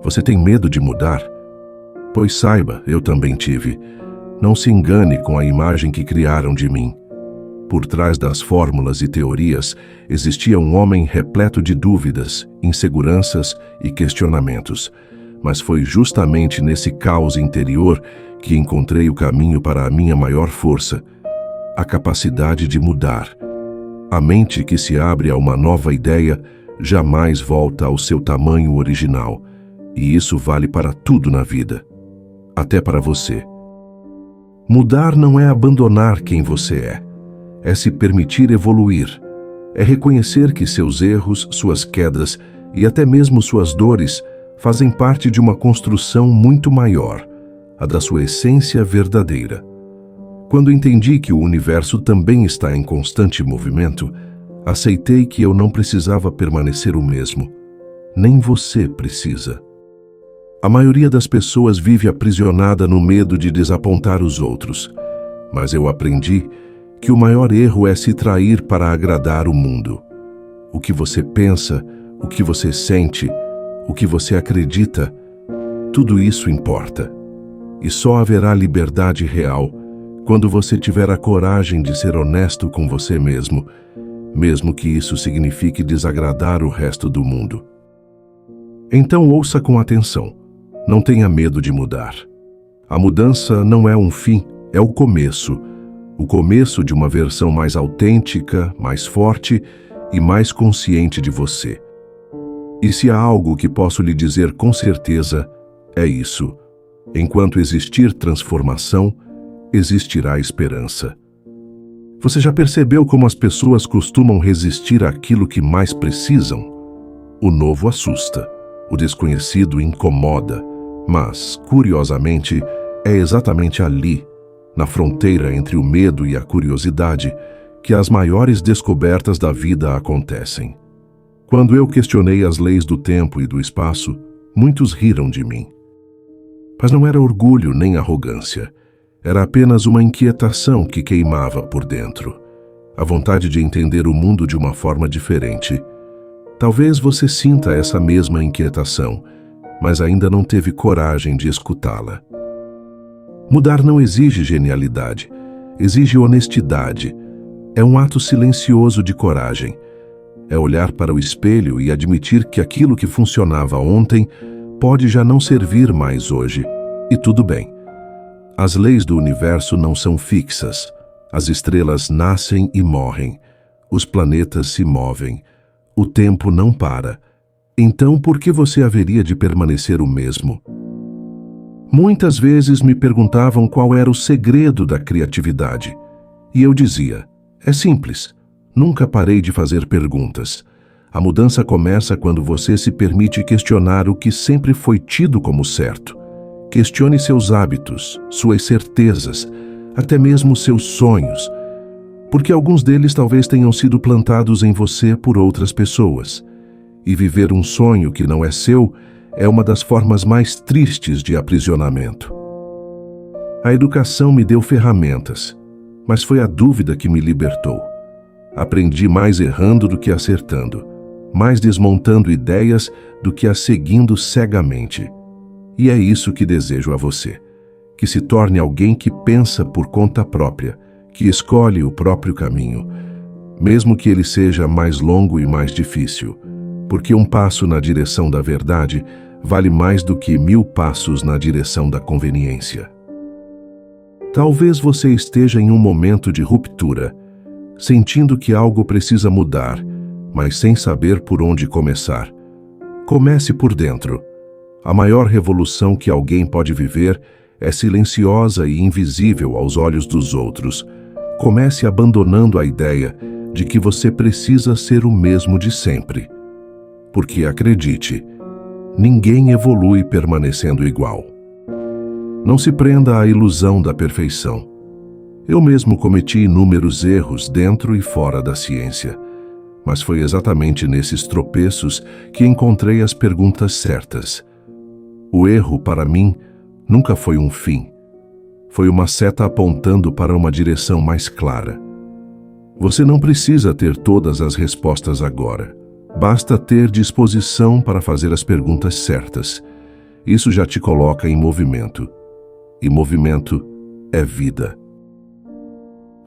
Você tem medo de mudar? Pois saiba, eu também tive. Não se engane com a imagem que criaram de mim. Por trás das fórmulas e teorias, existia um homem repleto de dúvidas, inseguranças e questionamentos. Mas foi justamente nesse caos interior que encontrei o caminho para a minha maior força, a capacidade de mudar. A mente que se abre a uma nova ideia jamais volta ao seu tamanho original, e isso vale para tudo na vida, até para você. Mudar não é abandonar quem você é se permitir evoluir, é reconhecer que seus erros, suas quedas e até mesmo suas dores fazem parte de uma construção muito maior, a da sua essência verdadeira. Quando entendi que o universo também está em constante movimento, aceitei que eu não precisava permanecer o mesmo. Nem você precisa. A maioria das pessoas vive aprisionada no medo de desapontar os outros, mas eu aprendi que o maior erro é se trair para agradar o mundo. O que você pensa, o que você sente, o que você acredita, tudo isso importa. E só haverá liberdade real quando você tiver a coragem de ser honesto com você mesmo, mesmo que isso signifique desagradar o resto do mundo. Então ouça com atenção. Não tenha medo de mudar. A mudança não é um fim, é o começo. O começo de uma versão mais autêntica, mais forte e mais consciente de você. E se há algo que posso lhe dizer com certeza, é isso. Enquanto existir transformação, existirá esperança. Você já percebeu como as pessoas costumam resistir àquilo que mais precisam? O novo assusta, o desconhecido incomoda, mas, curiosamente, é exatamente ali, na fronteira entre o medo e a curiosidade, que as maiores descobertas da vida acontecem. Quando eu questionei as leis do tempo e do espaço, muitos riram de mim. Mas não era orgulho nem arrogância. Era apenas uma inquietação que queimava por dentro. A vontade de entender o mundo de uma forma diferente. Talvez você sinta essa mesma inquietação, mas ainda não teve coragem de escutá-la. Mudar não exige genialidade, exige honestidade. É um ato silencioso de coragem. É olhar para o espelho e admitir que aquilo que funcionava ontem pode já não servir mais hoje. E tudo bem. As leis do universo não são fixas. As estrelas nascem e morrem. Os planetas se movem. O tempo não para. Então, por que você haveria de permanecer o mesmo? Muitas vezes me perguntavam qual era o segredo da criatividade. E eu dizia, é simples. Nunca parei de fazer perguntas. A mudança começa quando você se permite questionar o que sempre foi tido como certo. Questione seus hábitos, suas certezas, até mesmo seus sonhos, porque alguns deles talvez tenham sido plantados em você por outras pessoas. E viver um sonho que não é seu é uma das formas mais tristes de aprisionamento. A educação me deu ferramentas, mas foi a dúvida que me libertou. Aprendi mais errando do que acertando, mais desmontando ideias do que as seguindo cegamente. E é isso que desejo a você, que se torne alguém que pensa por conta própria, que escolhe o próprio caminho, mesmo que ele seja mais longo e mais difícil, porque um passo na direção da verdade vale mais do que 1000 passos na direção da conveniência. Talvez você esteja em um momento de ruptura, sentindo que algo precisa mudar, mas sem saber por onde começar. Comece por dentro. A maior revolução que alguém pode viver é silenciosa e invisível aos olhos dos outros. Comece abandonando a ideia de que você precisa ser o mesmo de sempre. Porque, acredite, ninguém evolui permanecendo igual. Não se prenda à ilusão da perfeição. Eu mesmo cometi inúmeros erros dentro e fora da ciência, mas foi exatamente nesses tropeços que encontrei as perguntas certas. O erro, para mim, nunca foi um fim. Foi uma seta apontando para uma direção mais clara. Você não precisa ter todas as respostas agora. Basta ter disposição para fazer as perguntas certas. isso já te coloca em movimento. E movimento é vida.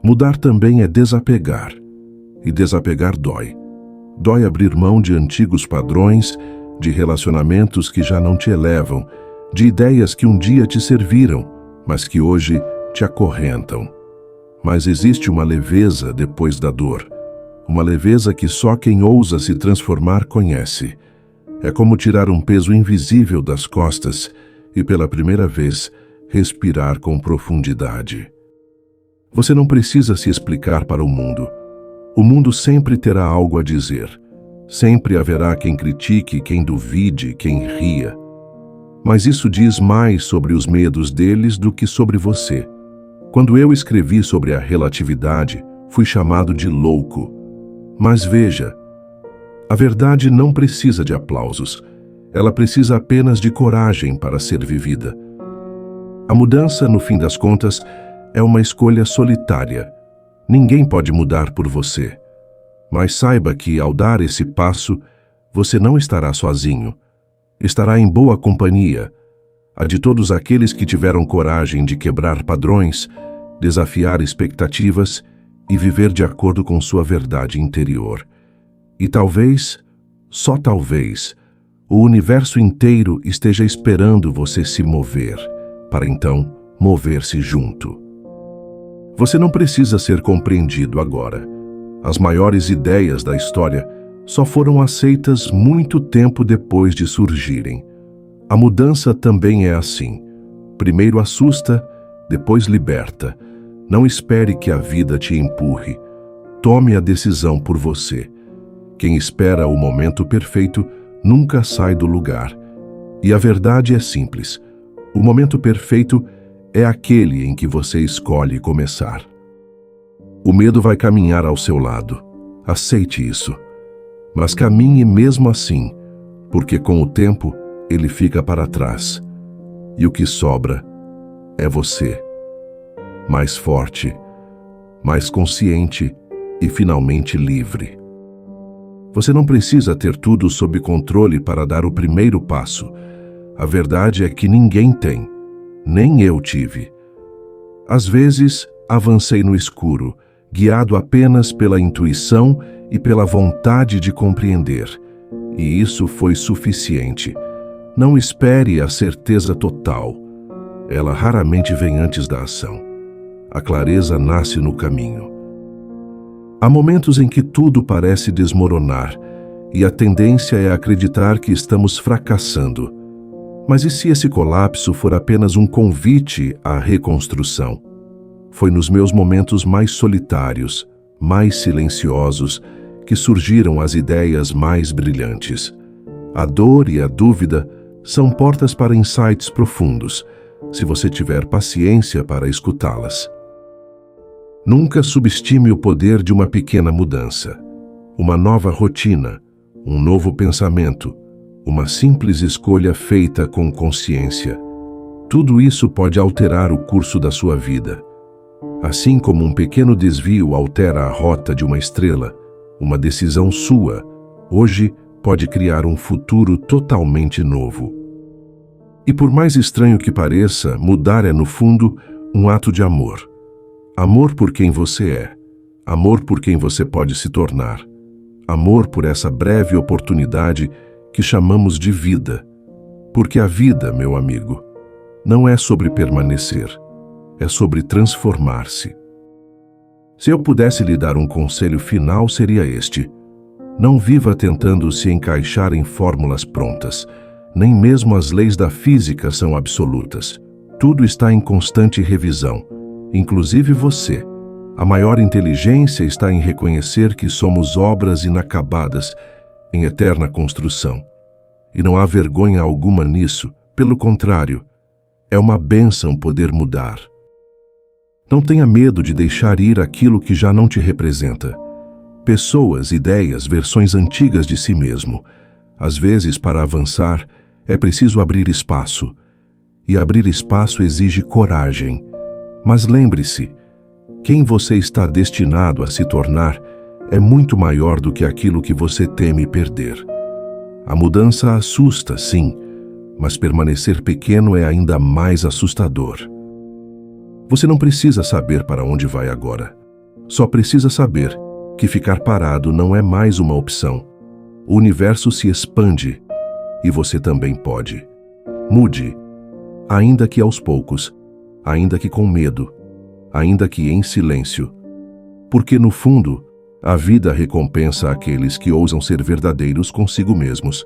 Mudar também é desapegar. E desapegar dói. Dói abrir mão de antigos padrões, de relacionamentos que já não te elevam, de ideias que um dia te serviram, mas que hoje te acorrentam. Mas existe uma leveza depois da dor. Uma leveza que só quem ousa se transformar conhece. É como tirar um peso invisível das costas e, pela primeira vez, respirar com profundidade. Você não precisa se explicar para o mundo. O mundo sempre terá algo a dizer. Sempre haverá quem critique, quem duvide, quem ria. Mas isso diz mais sobre os medos deles do que sobre você. Quando eu escrevi sobre a relatividade, fui chamado de louco. Mas veja, a verdade não precisa de aplausos. Ela precisa apenas de coragem para ser vivida. A mudança, no fim das contas, é uma escolha solitária. Ninguém pode mudar por você. Mas saiba que, ao dar esse passo, você não estará sozinho. Estará em boa companhia, a de todos aqueles que tiveram coragem de quebrar padrões, desafiar expectativas e viver de acordo com sua verdade interior. E talvez, só talvez, o universo inteiro esteja esperando você se mover, para então mover-se junto. Você não precisa ser compreendido agora. As maiores ideias da história só foram aceitas muito tempo depois de surgirem. A mudança também é assim. Primeiro assusta, depois liberta. Não espere que a vida te empurre. Tome a decisão por você. Quem espera o momento perfeito nunca sai do lugar. E a verdade é simples. O momento perfeito é aquele em que você escolhe começar. O medo vai caminhar ao seu lado. Aceite isso. Mas caminhe mesmo assim, porque com o tempo ele fica para trás. E o que sobra é você. Mais forte, mais consciente e finalmente livre. Você não precisa ter tudo sob controle para dar o primeiro passo. A verdade é que ninguém tem, nem eu tive. Às vezes, avancei no escuro, guiado apenas pela intuição e pela vontade de compreender. E isso foi suficiente. Não espere a certeza total. Ela raramente vem antes da ação. A clareza nasce no caminho. Há momentos em que tudo parece desmoronar, e a tendência é acreditar que estamos fracassando. Mas e se esse colapso for apenas um convite à reconstrução? Foi nos meus momentos mais solitários, mais silenciosos, que surgiram as ideias mais brilhantes. A dor e a dúvida são portas para insights profundos, se você tiver paciência para escutá-las. Nunca subestime o poder de uma pequena mudança. Uma nova rotina, um novo pensamento, uma simples escolha feita com consciência. Tudo isso pode alterar o curso da sua vida. Assim como um pequeno desvio altera a rota de uma estrela, uma decisão sua, hoje, pode criar um futuro totalmente novo. E por mais estranho que pareça, mudar é, no fundo, um ato de amor. Amor por quem você é. Amor por quem você pode se tornar. Amor por essa breve oportunidade que chamamos de vida. Porque a vida, meu amigo, não é sobre permanecer, é sobre transformar-se. Se eu pudesse lhe dar um conselho final, seria este: não viva tentando se encaixar em fórmulas prontas. Nem mesmo as leis da física são absolutas. Tudo está em constante revisão, inclusive você. A maior inteligência está em reconhecer que somos obras inacabadas, em eterna construção. E não há vergonha alguma nisso, pelo contrário, é uma bênção poder mudar. Não tenha medo de deixar ir aquilo que já não te representa. Pessoas, ideias, versões antigas de si mesmo. Às vezes, para avançar, é preciso abrir espaço. E abrir espaço exige coragem. Mas lembre-se, quem você está destinado a se tornar é muito maior do que aquilo que você teme perder. A mudança assusta, sim, mas permanecer pequeno é ainda mais assustador. Você não precisa saber para onde vai agora. Só precisa saber que ficar parado não é mais uma opção. O universo se expande e você também pode. Mude, ainda que aos poucos, ainda que com medo, ainda que em silêncio. Porque, no fundo, a vida recompensa aqueles que ousam ser verdadeiros consigo mesmos.